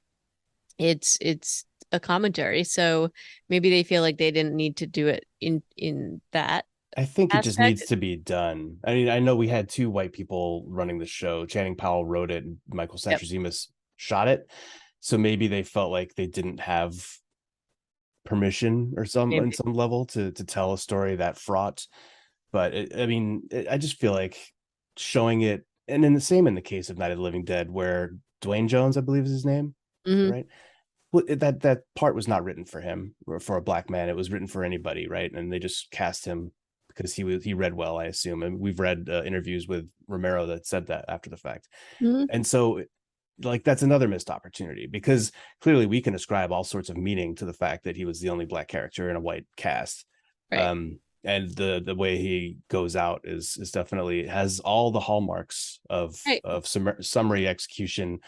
[SPEAKER 2] it's a commentary. So maybe they feel like they didn't need to do it in that
[SPEAKER 1] I think it just
[SPEAKER 2] aspect.
[SPEAKER 1] needs to be done. I mean, I know we had two white people running the show. Channing Powell wrote it, and Michael
[SPEAKER 2] Yep,
[SPEAKER 1] Satrazemis shot it. So maybe they felt like they didn't have permission or some on
[SPEAKER 2] maybe.
[SPEAKER 1] some level to tell a story that fraught. But I mean, I just feel like showing it, and in the same in the case of Night of the Living Dead, where Dwayne Jones, I believe is his name,
[SPEAKER 2] Hmm.
[SPEAKER 1] right? Well, that part was not written for him or for a black man. It was written for anybody, right? And they just cast him because he read well, I assume. And we've read interviews with Romero that said that after the fact.
[SPEAKER 2] Hmm.
[SPEAKER 1] And so, like, that's another missed opportunity, because clearly we can ascribe all sorts of meaning to the fact that he was the only black character in a white cast.
[SPEAKER 2] Right.
[SPEAKER 1] And the way he goes out is definitely has all the hallmarks
[SPEAKER 2] Right.
[SPEAKER 1] of summary execution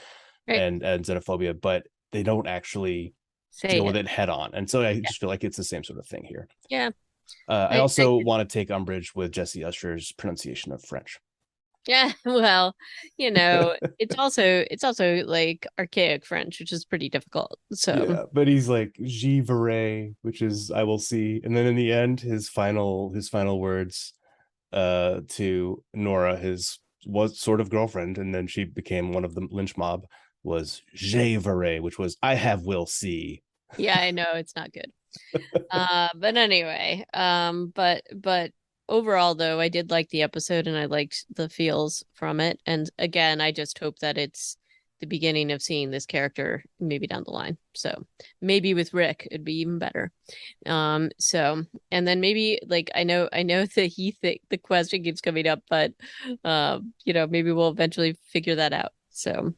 [SPEAKER 2] Right.
[SPEAKER 1] and xenophobia, but they don't actually
[SPEAKER 2] Say
[SPEAKER 1] deal with
[SPEAKER 2] it.
[SPEAKER 1] it head on. And so I
[SPEAKER 2] Yeah.
[SPEAKER 1] just feel like it's the same sort of thing here.
[SPEAKER 2] Yeah.
[SPEAKER 1] I
[SPEAKER 2] I
[SPEAKER 1] also
[SPEAKER 2] can.
[SPEAKER 1] want to take umbrage with Jesse Usher's pronunciation of French.
[SPEAKER 2] Yeah. Well, it's also like archaic French, which is pretty difficult. So
[SPEAKER 1] Yeah, but he's like "j'y verrai," which is "I will see," and then in the end, his final words to Nora, his was sort of girlfriend, and then she became one of the lynch mob, was "je verrai," which was "I have will see."
[SPEAKER 2] yeah, I know it's not good. But anyway, but overall though, I did like the episode and I liked the feels from it. And again, I just hope that it's the beginning of seeing this character maybe down the line. So maybe with Rick, it'd be even better. So and then maybe like I know that the question keeps coming up, but maybe we'll eventually figure that out. So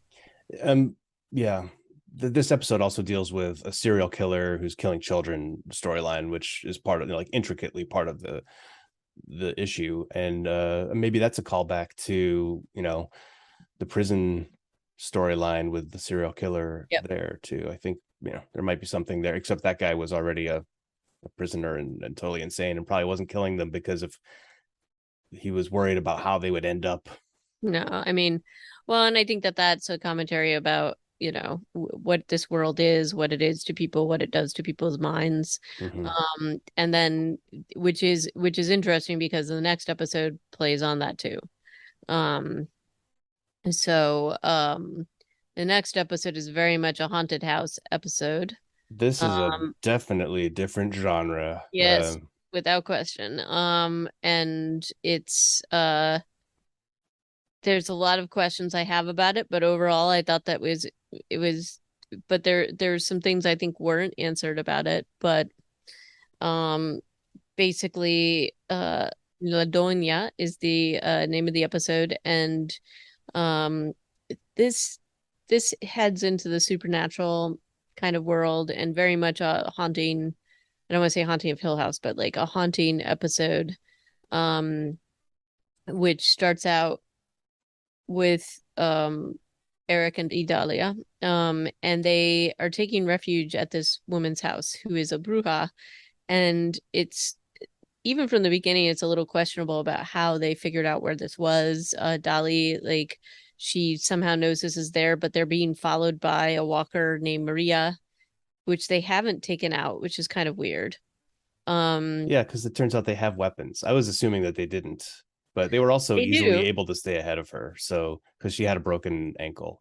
[SPEAKER 1] Um, yeah. this episode also deals with a serial killer who's killing children storyline, which is part of, like, intricately part of the issue. And maybe that's a callback to, the prison storyline with the serial killer
[SPEAKER 2] Yep.
[SPEAKER 1] there too. I think, there might be something there, except that guy was already a prisoner and totally insane, and probably wasn't killing them because of he was worried about how they would end up.
[SPEAKER 2] No, I mean, well, and I think that that's a commentary about, what this world is, what it is to people, what it does to people's minds.
[SPEAKER 1] Mm-hmm.
[SPEAKER 2] And then which is interesting because the next episode plays on that too. Um, so the next episode is very much a haunted house episode.
[SPEAKER 1] This is a
[SPEAKER 2] Um,
[SPEAKER 1] definitely different genre.
[SPEAKER 2] yes, without question. And it's there's a lot of questions I have about it, but overall I thought that was it was but there's some things I think weren't answered about it. But um basically La Doña is the name of the episode, and um this this heads into the supernatural kind of world, and very much a haunting. I don't want to say haunting of Hill House, but like a haunting episode, um which starts out with Eric and Idalia. And they are taking refuge at this woman's house who is a bruja. And it's even from the beginning, it's a little questionable about how they figured out where this was. Dali, like, she somehow knows this is there, but they're being followed by a walker named Maria, which they haven't taken out, which is kind of weird. Um,
[SPEAKER 1] Yeah, because it turns out they have weapons. I was assuming that they didn't, but they were also
[SPEAKER 2] they
[SPEAKER 1] easily
[SPEAKER 2] do.
[SPEAKER 1] able to stay ahead of her. So, because she had a broken ankle.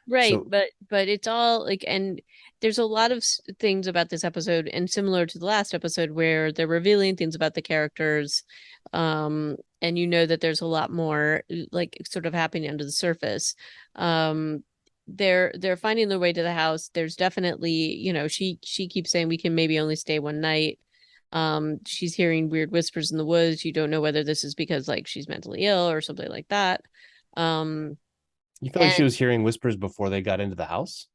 [SPEAKER 2] Right,
[SPEAKER 1] So,
[SPEAKER 2] but it's all like, and there's a lot of things about this episode, and similar to the last episode where they're revealing things about the characters, and that there's a lot more like sort of happening under the surface. Um, they're finding their way to the house. There's definitely, she keeps saying we can maybe only stay one night. She's hearing weird whispers in the woods. You don't know whether this is because like she's mentally ill or something like that. Um,
[SPEAKER 1] you feel like
[SPEAKER 2] and
[SPEAKER 1] she was hearing whispers before they got into the house?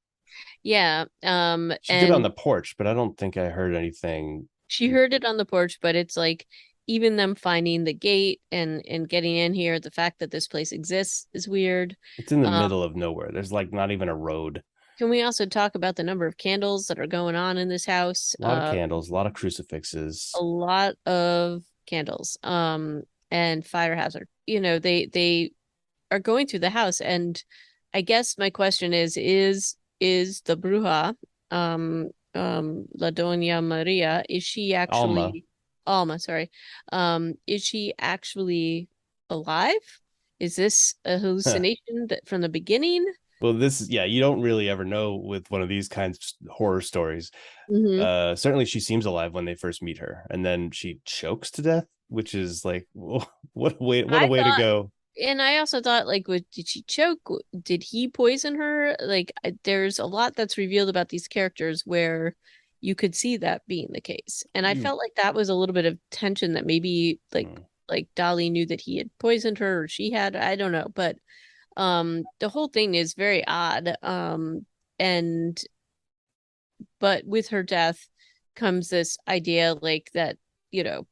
[SPEAKER 2] Yeah.
[SPEAKER 1] She did on
[SPEAKER 2] And
[SPEAKER 1] the porch, but I don't think I heard anything.
[SPEAKER 2] she heard it on the porch, but it's like even them finding the gate and getting in here, the fact that this place exists is weird.
[SPEAKER 1] It's in the
[SPEAKER 2] Um,
[SPEAKER 1] middle of nowhere. There's like not even a road.
[SPEAKER 2] can we also talk about the number of candles that are going on in this house?
[SPEAKER 1] A lot of candles, a lot of crucifixes.
[SPEAKER 2] A lot of candles. And fire hazard. They are going through the house, and I guess my question is the bruja, La Doña Maria, is she
[SPEAKER 1] Alma.
[SPEAKER 2] actually Alma, sorry. Is she actually alive? Is this a hallucination that from the beginning?
[SPEAKER 1] Well, yeah, you don't really ever know with one of these kinds of horror stories.
[SPEAKER 2] Mm-hmm.
[SPEAKER 1] Certainly she seems alive when they first meet her, and then she chokes to death, which is like, what a
[SPEAKER 2] I
[SPEAKER 1] way to
[SPEAKER 2] thought,
[SPEAKER 1] go.
[SPEAKER 2] and I also thought, like, did she choke? Did he poison her? Like, there's a lot that's revealed about these characters where you could see that being the case, and I
[SPEAKER 1] You
[SPEAKER 2] felt like that was a little bit of tension that maybe like Dolly knew that he had poisoned her or she had. I don't know, but the whole thing is very odd. And but with her death comes this idea like that, you know,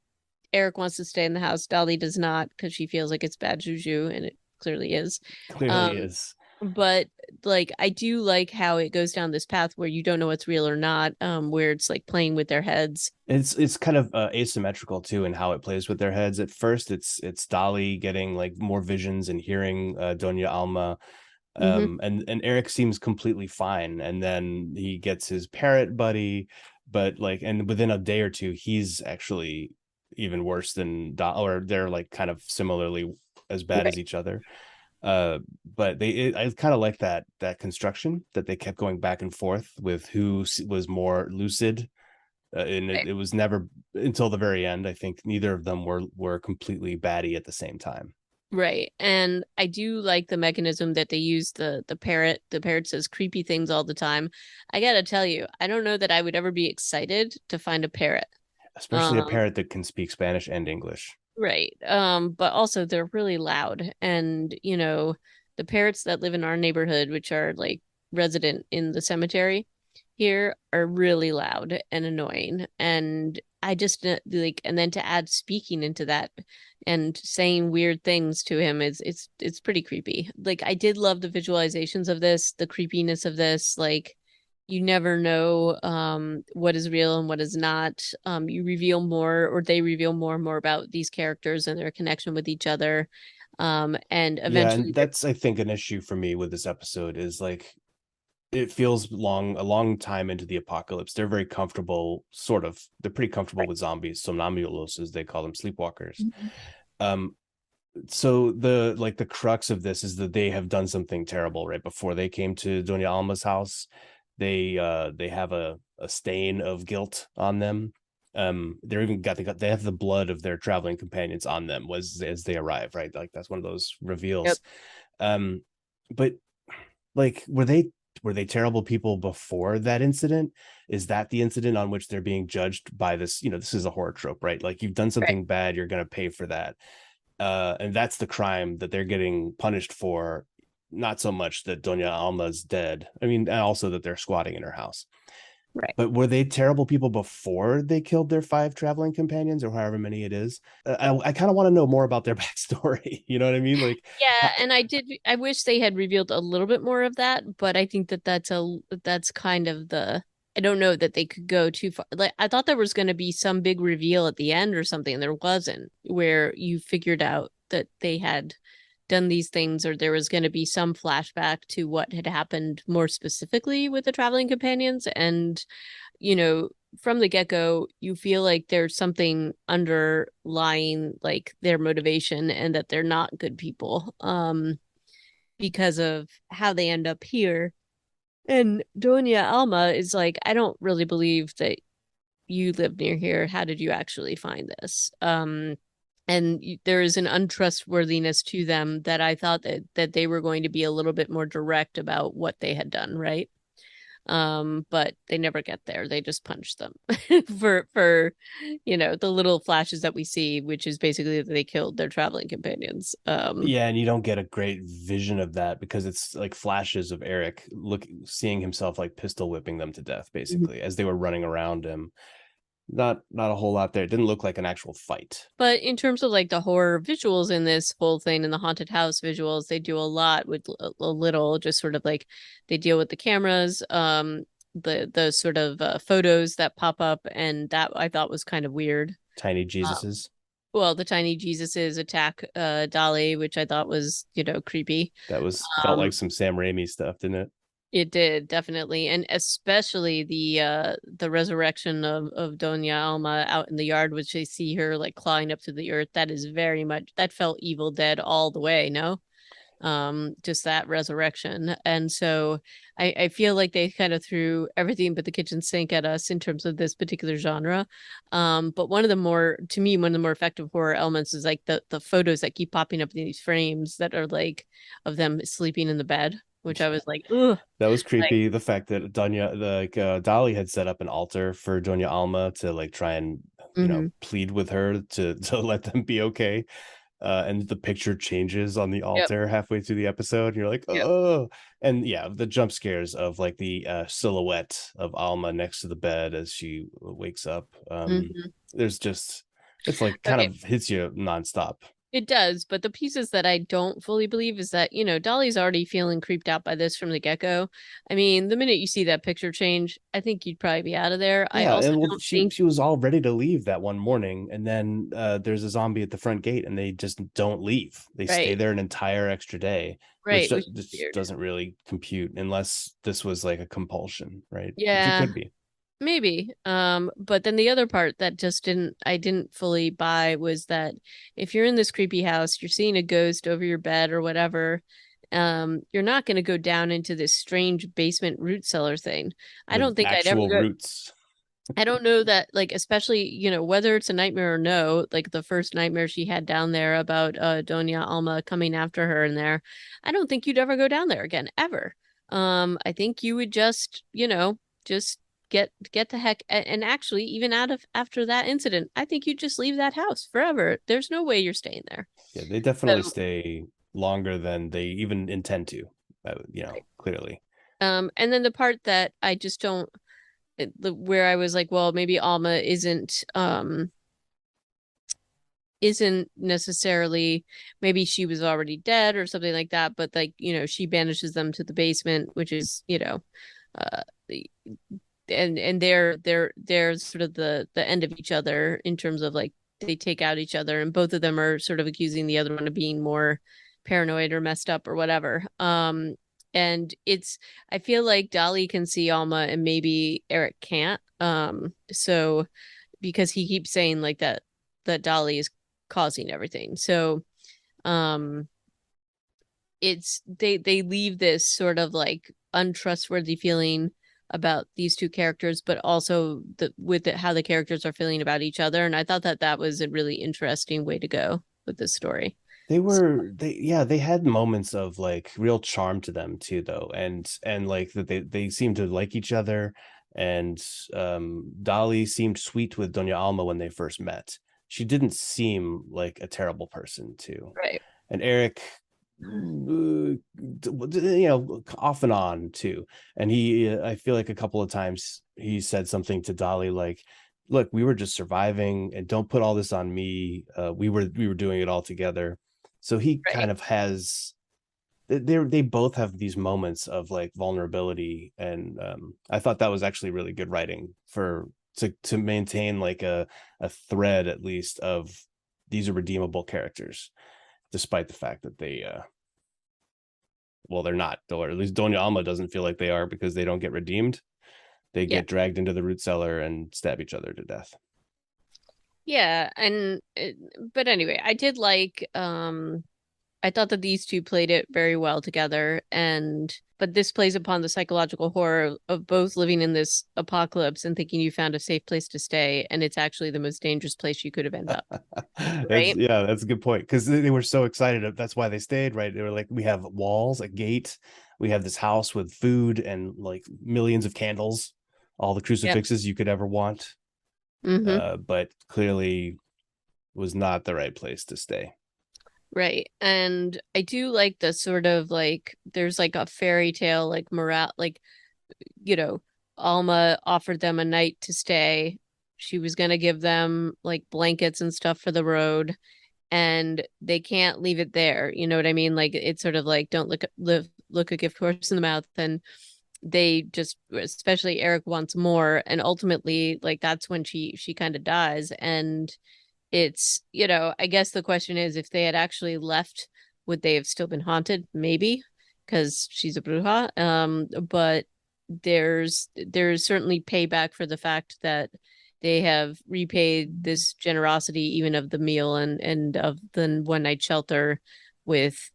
[SPEAKER 2] Eric wants to stay in the house. Dolly does not because she feels like it's bad juju, and it clearly is.
[SPEAKER 1] clearly
[SPEAKER 2] Um,
[SPEAKER 1] is.
[SPEAKER 2] but like I do like how it goes down this path where you don't know what's real or not, where it's like playing with their heads.
[SPEAKER 1] It's kind of asymmetrical too in how it plays with their heads. At first, it's Dolly getting like more visions and hearing Doña Alma,
[SPEAKER 2] Mm-hmm.
[SPEAKER 1] and Eric seems completely fine, and then he gets his parrot buddy, but like, and within a day or two, he's actually even worse than or they're like kind of similarly as bad as
[SPEAKER 2] Right.
[SPEAKER 1] each other. But I kind of like that construction that they kept going back and forth with who was more lucid, and
[SPEAKER 2] Right.
[SPEAKER 1] it was never until the very end. I think neither of them were completely batty at the same time.
[SPEAKER 2] Right. And I do like the mechanism that they use the parrot. The parrot says creepy things all the time. I gotta tell you, I don't know that I would ever be excited to find a parrot.
[SPEAKER 1] Especially a
[SPEAKER 2] Um,
[SPEAKER 1] parrot that can speak Spanish and English.
[SPEAKER 2] right. But also they're really loud. And, the parrots that live in our neighborhood, which are like resident in the cemetery here are really loud and annoying. And I just like, and then to add speaking into that and saying weird things to him is it's pretty creepy. Like I did love the visualizations of this, the creepiness of this, like you never know what is real and what is not. You reveal more, or they reveal more and more about these characters and their connection with each other. And
[SPEAKER 1] Yeah,
[SPEAKER 2] eventually
[SPEAKER 1] and that's I think an issue for me with this episode is like it feels a long time into the apocalypse. They're very comfortable, sort of. They're pretty comfortable
[SPEAKER 2] right.
[SPEAKER 1] with zombies, somnambulos as they call them, sleepwalkers.
[SPEAKER 2] Mhm.
[SPEAKER 1] Um, so the crux of this is that they have done something terrible right before they came to Doña Alma's house. They have a stain of guilt on them. They have the blood of their traveling companions on them was as they arrive, right? Like that's one of those
[SPEAKER 2] Yep.
[SPEAKER 1] reveals. Um, but like were they terrible people before that incident? Is that the incident on which they're being judged by this? This is a horror trope, right? Like you've done
[SPEAKER 2] Right.
[SPEAKER 1] something bad, you're going to pay for that. And that's the crime that they're getting punished for. Not so much that Doña Alma's dead. I mean, and also that they're squatting in her house.
[SPEAKER 2] Right.
[SPEAKER 1] But were they terrible people before they killed their 5 traveling companions, or however many it is? I kind of want to know more about their backstory. You know what I mean? Like,
[SPEAKER 2] Yeah, and I wish they had revealed a little bit more of that, but I think that that's kind of the I don't know that they could go too far. Like I thought there was going to be some big reveal at the end or something, and there wasn't, where you figured out that they had done these things, or there was going to be some flashback to what had happened more specifically with the traveling companions. And from the get-go, you feel like there's something underlying like their motivation and that they're not good people because of how they end up here. And Doña Alma is like, I don't really believe that you live near here. How did you actually find this? And there is an untrustworthiness to them that I thought that they were going to be a little bit more direct about what they had done, right? But they never get there. They just punch them for the little flashes that we see, which is basically that they killed their traveling companions.
[SPEAKER 1] yeah, and you don't get a great vision of that because it's like flashes of Eric seeing himself like pistol whipping them to death, basically, as they were running around him. Not a whole lot there. It didn't look like an actual fight.
[SPEAKER 2] But in terms of like the horror visuals in this whole thing and the haunted house visuals, they do a lot with a little, just sort of like they deal with the cameras, the sort of photos that pop up, and that I thought was kind of weird.
[SPEAKER 1] Tiny
[SPEAKER 2] Um,
[SPEAKER 1] Jesuses.
[SPEAKER 2] well, the tiny Jesuses attack Dolly, which I thought was, creepy.
[SPEAKER 1] That was felt
[SPEAKER 2] Um,
[SPEAKER 1] like some Sam Raimi stuff, didn't it?
[SPEAKER 2] it did definitely, and especially the resurrection of Doña Alma out in the yard, which they see her like clawing up to the earth. That is very much that felt Evil Dead all the way. No, just that resurrection. And so I feel like they kind of threw everything but the kitchen sink at us in terms of this particular genre. But one of the more, to me, one of the more effective horror elements is like the photos that keep popping up in these frames that are like of them sleeping in the bed, which I was like, ugh,
[SPEAKER 1] That was
[SPEAKER 2] like,
[SPEAKER 1] creepy. The fact that Dolly had set up an altar for Doña Alma to like try and
[SPEAKER 2] mhm.
[SPEAKER 1] plead with her to let them be okay. And the picture changes on the
[SPEAKER 2] Yep,
[SPEAKER 1] altar halfway through the episode. And you're like,
[SPEAKER 2] yep.
[SPEAKER 1] oh, and yeah, the jump scares of like the silhouette of Alma next to the bed as she wakes up.
[SPEAKER 2] Mhm.
[SPEAKER 1] There's just it's like kind
[SPEAKER 2] Okay.
[SPEAKER 1] of hits you nonstop.
[SPEAKER 2] It does, but the pieces that I don't fully believe is that, Dolly's already feeling creeped out by this from the get-go. I mean, the minute you see that picture change, I think you'd probably be out of there. I
[SPEAKER 1] Yeah,
[SPEAKER 2] also
[SPEAKER 1] and well,
[SPEAKER 2] don't
[SPEAKER 1] she
[SPEAKER 2] think,
[SPEAKER 1] she was all ready to leave that one morning, and then there's a zombie at the front gate, and they just don't leave. They stay
[SPEAKER 2] right,
[SPEAKER 1] there an entire extra day, which
[SPEAKER 2] right, which is
[SPEAKER 1] just
[SPEAKER 2] weird.
[SPEAKER 1] doesn't really compute unless this was like a compulsion, right? Which it
[SPEAKER 2] Yeah,
[SPEAKER 1] could be.
[SPEAKER 2] maybe. But then the other part that just I didn't fully buy was that if you're in this creepy house, you're seeing a ghost over your bed or whatever, you're not going to go down into this strange basement root cellar thing. I
[SPEAKER 1] With
[SPEAKER 2] don't think I'd ever
[SPEAKER 1] actual
[SPEAKER 2] go.
[SPEAKER 1] roots.
[SPEAKER 2] I don't know that, like, especially, whether it's a nightmare or no, like the first nightmare she had down there about Doña Alma coming after her in there, I don't think you'd ever go down there again, ever. I think you would just, just get the heck and actually even out of after that incident, I think you'd just leave that house forever. There's no way you're staying there.
[SPEAKER 1] Yeah, they definitely
[SPEAKER 2] So
[SPEAKER 1] stay longer than they even intend to. Clearly.
[SPEAKER 2] And then the part that I just don't, where I was like, well, maybe Alma isn't necessarily, maybe she was already dead or something like that, but like, she banishes them to the basement, which is, uh and they're sort of the end of each other in terms of like they take out each other, and both of them are sort of accusing the other one of being more paranoid or messed up or whatever. And it's, I feel like Dolly can see Alma and maybe Eric can't. So because he keeps saying like that Dolly is causing everything. So um it's they leave this sort of like untrustworthy feeling about these two characters, but also how the characters are feeling about each other. And I thought that was a really interesting way to go with this story.
[SPEAKER 1] They had moments of like real charm to them too, though, and like that they seemed to like each other. And Dolly seemed sweet with Doña Alma when they first met. She didn't seem like a terrible person too.
[SPEAKER 2] Right.
[SPEAKER 1] And Eric, off and on too. And I feel like a couple of times he said something to Dolly like, look, we were just surviving, and don't put all this on me. We were doing it all together. So he
[SPEAKER 2] Right.
[SPEAKER 1] kind of has, they both have these moments of like vulnerability. And I thought that was actually really good writing for to maintain like a thread at least of these are redeemable characters, despite the fact that they're not, or at least Doña Alma doesn't feel like they are, because they don't get redeemed. They
[SPEAKER 2] Yeah.
[SPEAKER 1] get dragged into the root cellar and stab each other to death.
[SPEAKER 2] Yeah. But anyway, I did like, I thought that these two played it very well together, and but this plays upon the psychological horror of both living in this apocalypse and thinking you found a safe place to stay, and it's actually the most dangerous place you could have ended up,
[SPEAKER 1] That's
[SPEAKER 2] right?
[SPEAKER 1] yeah, that's a good point, because they were so excited. That's why they stayed, right? They were like, we have walls, a gate, we have this house with food and like millions of candles, all the
[SPEAKER 2] Yep.
[SPEAKER 1] crucifixes you could ever want.
[SPEAKER 2] Mm-hmm.
[SPEAKER 1] But clearly was not the right place to stay.
[SPEAKER 2] Right. And I do like the sort of like there's like a fairy tale like morale, like, you know, Alma offered them a night to stay. She was gonna give them like blankets and stuff for the road, and they can't leave it there. You know what I mean? Like it's sort of like don't look a gift horse in the mouth. And they just, especially Eric, wants more, and ultimately like that's when she kind of dies. And it's, I guess the question is, if they had actually left, would they have still been haunted? Maybe, because she's a bruja. But there's certainly payback for the fact that they have repaid this generosity, even of the meal and of the one night shelter, with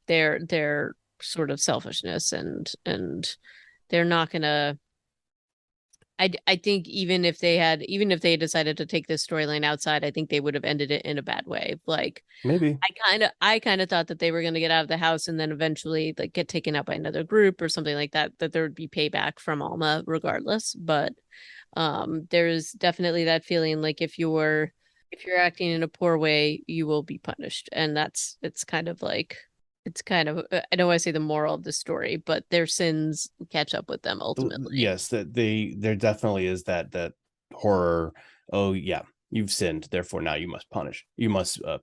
[SPEAKER 2] their sort of selfishness, and they're not gonna. I think even if they had decided to take this storyline outside, I think they would have ended it in a bad way. Like
[SPEAKER 1] Maybe.
[SPEAKER 2] I kind of thought that they were going to get out of the house and then eventually like get taken out by another group or something like that, that there would be payback from Alma regardless. But there's definitely that feeling like if you're acting in a poor way, you will be punished. And it's kind of, I don't want to say the moral of the story, but their sins catch up with them ultimately.
[SPEAKER 1] Yes, that there definitely is that horror. Oh yeah, you've sinned, therefore now you must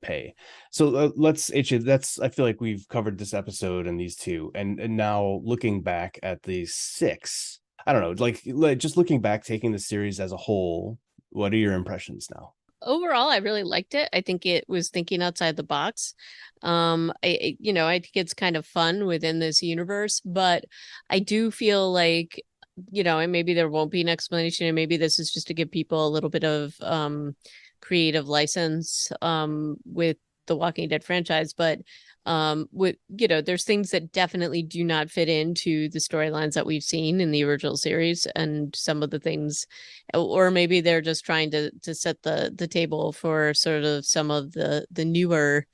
[SPEAKER 1] pay. So let's that's, I feel like we've covered this episode and these two, and now looking back at these six, I don't know, like just looking back, taking the series as a whole, what are your impressions now?
[SPEAKER 2] Overall, I really liked it. I think it was thinking outside the box. I think it's kind of fun within this universe, but I do feel like, and maybe there won't be an explanation, and maybe this is just to give people a little bit of creative license with the Walking Dead franchise. But with there's things that definitely do not fit into the storylines that we've seen in the original series, and some of the things, or maybe they're just trying to set the table for sort of some of the newer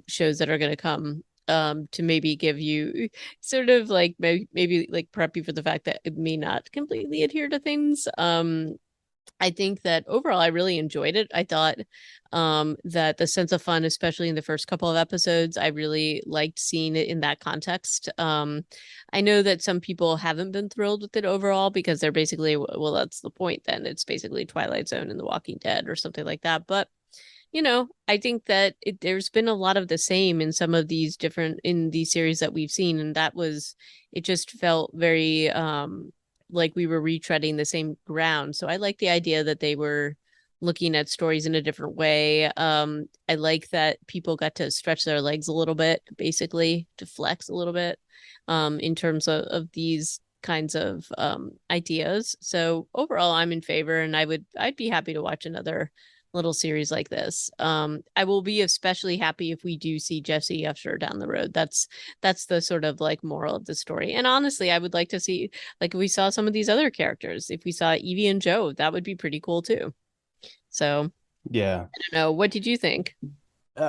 [SPEAKER 2] shows that are going to come, to maybe give you sort of like maybe like prep you for the fact that it may not completely adhere to things. I think that overall I really enjoyed it. I thought that the sense of fun, especially in the first couple of episodes, I really liked seeing it in that context. I know that some people haven't been thrilled with it overall because they're basically, well, that's the point then. It's basically Twilight Zone and The Walking Dead or something like that. But I think that there's been a lot of the same in some of these different in these series that we've seen, and it just felt very like we were retreading the same ground. So I like the idea that they were looking at stories in a different way. I like that people got to stretch their legs a little bit, basically to flex a little bit, in terms of these kinds of ideas. So overall, I'm in favor, and I'd be happy to watch another little series like this. I will be especially happy if we do see Jesse Usher down the road. That's the sort of like moral of the story. And honestly, I would like to see, like, if we saw some of these other characters, if we saw Evie and Joe, that would be pretty cool too. So
[SPEAKER 1] Yeah.
[SPEAKER 2] I don't know. What did you think?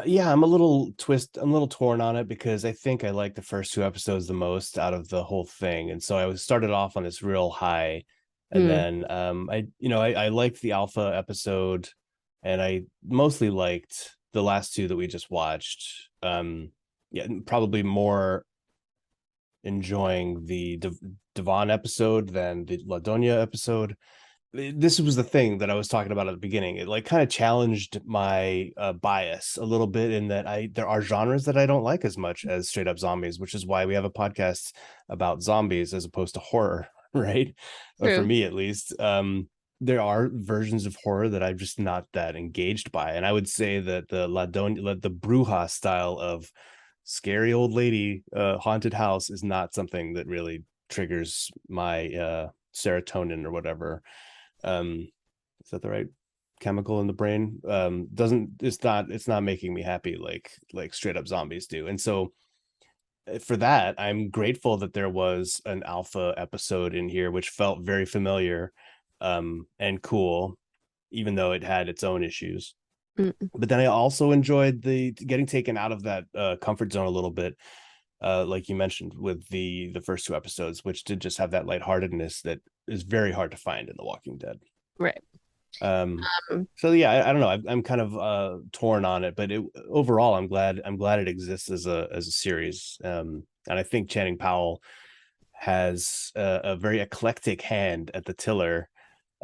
[SPEAKER 1] Yeah, I'm a little torn on it because I think I like the first two episodes the most out of the whole thing. And so I was started off on this real high. And
[SPEAKER 2] Hmm.
[SPEAKER 1] then I liked the alpha episode, and I mostly liked the last two that we just watched. Yeah, probably more enjoying the Devon episode than the La Doña episode. This was the thing that I was talking about at the beginning. It like kind of challenged my bias a little bit in that there are genres that I don't like as much as straight up zombies, which is why we have a podcast about zombies as opposed to horror, right? Or for
[SPEAKER 2] True.
[SPEAKER 1] me at least. There are versions of horror that I'm just not that engaged by, and I would say that the La Doña, the Bruja style of scary old lady haunted house is not something that really triggers my serotonin or whatever. Is that the right chemical in the brain? Doesn't it's not making me happy like straight up zombies do. And so for that, I'm grateful that there was an alpha episode in here which felt very familiar and cool, even though it had its own issues.
[SPEAKER 2] Mm.
[SPEAKER 1] But then I also enjoyed the getting taken out of that comfort zone a little bit, like you mentioned with the first two episodes, which did just have that lightheartedness that is very hard to find in The Walking Dead.
[SPEAKER 2] Right.
[SPEAKER 1] Um,
[SPEAKER 2] Um,
[SPEAKER 1] so yeah, I don't know. I'm kind of torn on it, but overall, I'm glad it exists as a series. And I think Channing Powell has a very eclectic hand at the tiller,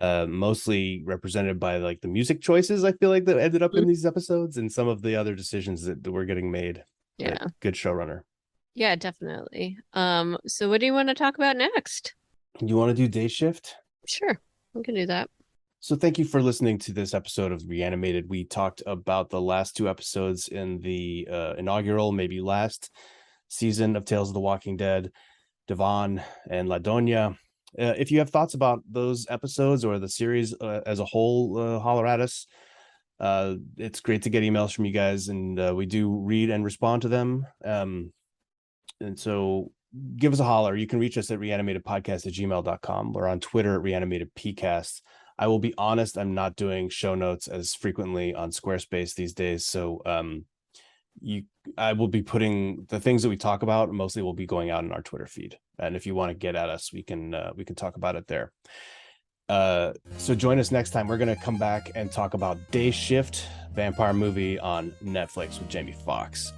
[SPEAKER 1] mostly represented by like the music choices I feel like that ended up in these episodes and some of the other decisions that were getting made. But
[SPEAKER 2] yeah.
[SPEAKER 1] good showrunner.
[SPEAKER 2] Yeah, definitely. So what do you want to talk about next?
[SPEAKER 1] You want to do Day Shift?
[SPEAKER 2] Sure, we can do that.
[SPEAKER 1] So thank you for listening to this episode of Reanimated. We talked about the last two episodes in the inaugural, maybe last season of Tales of the Walking Dead, Davon and La Doña. If you have thoughts about those episodes or the series as a whole, holler at us. It's great to get emails from you guys, and we do read and respond to them. And so give us a holler. You can reach us at reanimatedpodcast@gmail.com. We're on Twitter at reanimatedpcast. I will be honest, I'm not doing show notes as frequently on Squarespace these days. So I will be putting the things that we talk about mostly will be going out in our Twitter feed. And if you want to get at us, we can talk about it there. So join us next time. We're going to come back and talk about Day Shift, vampire movie on Netflix with Jamie Foxx.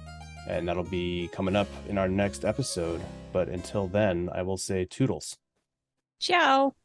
[SPEAKER 1] And that'll be coming up in our next episode. But until then, I will say toodles.
[SPEAKER 2] Ciao.